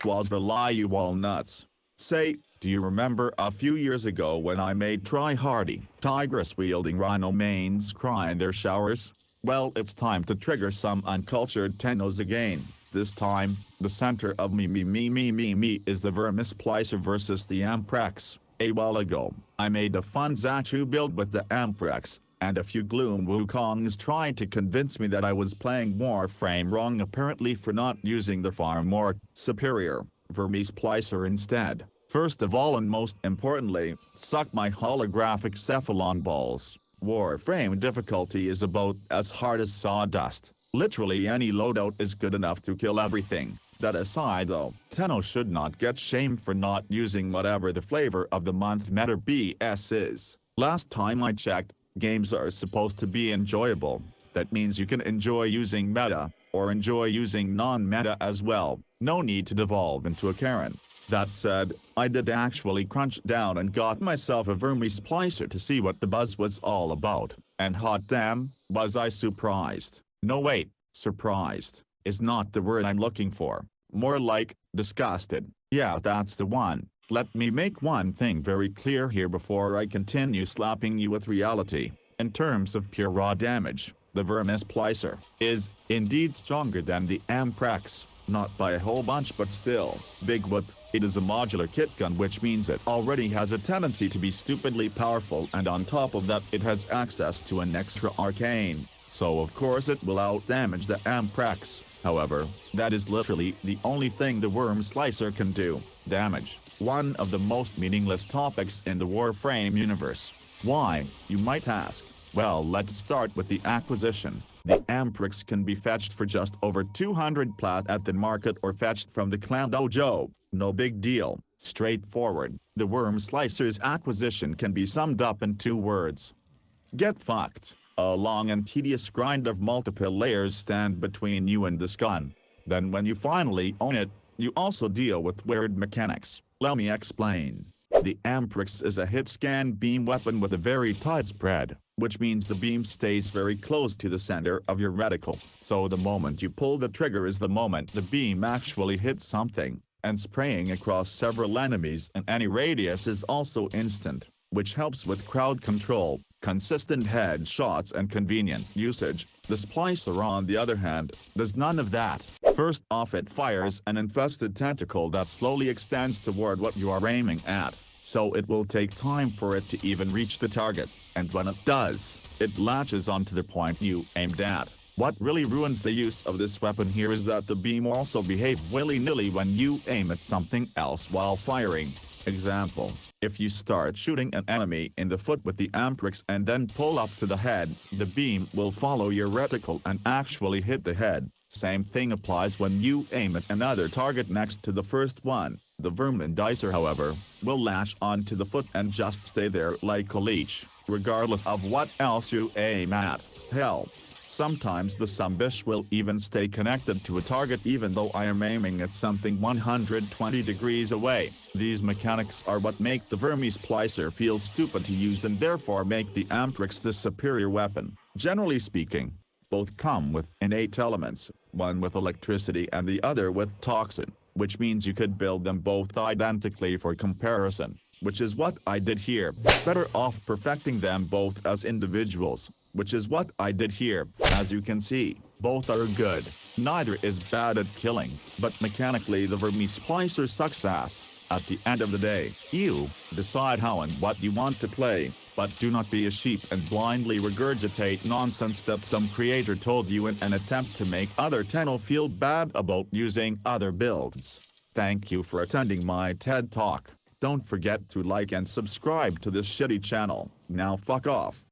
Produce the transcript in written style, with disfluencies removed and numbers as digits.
was the lie, you walnuts. Say, do you remember a few years ago when I made try-hardy, tigress-wielding rhino mains cry in their showers? Well, it's time to trigger some uncultured tennos again. This time, the center of me is the Vermisplicer versus the Amprex. A while ago, I made a fun Zachu build with the Amprex, and a few Gloom Wukongs tried to convince me that I was playing Warframe wrong, apparently for not using the far more superior Vermisplicer instead. First of all and most importantly, suck my holographic Cephalon balls. Warframe difficulty is about as hard as sawdust. Literally any loadout is good enough to kill everything. That aside though, Tenno should not get shamed for not using whatever the flavor of the month meta BS is. Last time I checked, games are supposed to be enjoyable. That means you can enjoy using meta, or enjoy using non-meta as well. No need to devolve into a Karen. That said, I did actually crunch down and got myself a Vermisplicer to see what the buzz was all about. And hot damn, was I surprised. No wait, surprised is not the word I'm looking for. More like, disgusted. Yeah, that's the one. Let me make one thing very clear here before I continue slapping you with reality. In terms of pure raw damage, the Vermisplicer is indeed stronger than the Amprex. Not by a whole bunch, but still, big whoop. It is a modular kit gun, which means it already has a tendency to be stupidly powerful, and on top of that it has access to an extra arcane. So of course it will outdamage the Amprex. However, that is literally the only thing the Vermisplicer can do. Damage. One of the most meaningless topics in the Warframe universe. Why, you might ask? Well, let's start with the acquisition. The Amprex can be fetched for just over 200 plat at the market or fetched from the clan dojo. No big deal. Straightforward. The Vermisplicer's acquisition can be summed up in 2 words. Get fucked. A long and tedious grind of multiple layers stand between you and this gun. Then when you finally own it, you also deal with weird mechanics. Let me explain. The Amprex is a hit-scan beam weapon with a very tight spread, which means the beam stays very close to the center of your reticle. So the moment you pull the trigger is the moment the beam actually hits something, and spraying across several enemies in any radius is also instant, which helps with crowd control, consistent headshots and convenient usage. The Splicer, on the other hand, does none of that. First off, it fires an infested tentacle that slowly extends toward what you are aiming at, so it will take time for it to even reach the target, and when it does, it latches onto the point you aimed at. What really ruins the use of this weapon here is that the beam also behaves willy-nilly when you aim at something else while firing. Example, if you start shooting an enemy in the foot with the Amprex and then pull up to the head, the beam will follow your reticle and actually hit the head. Same thing applies when you aim at another target next to the first one. The Vermisplicer, however, will latch onto the foot and just stay there like a leech, regardless of what else you aim at. Hell, sometimes the sumbish will even stay connected to a target even though I am aiming at something 120 degrees away. These mechanics are what make the Vermisplicer feel stupid to use and therefore make the Amprex the superior weapon. Generally speaking, both come with innate elements, one with electricity and the other with toxin, which means you could build them both identically for comparison, which is what I did here. Better off perfecting them both as individuals, which is what I did here. As you can see, both are good. Neither is bad at killing, but mechanically the Vermisplicer sucks ass. At the end of the day, you decide how and what you want to play, but do not be a sheep and blindly regurgitate nonsense that some creator told you in an attempt to make other Tenno feel bad about using other builds. Thank you for attending my TED Talk. Don't forget to like and subscribe to this shitty channel. Now fuck off.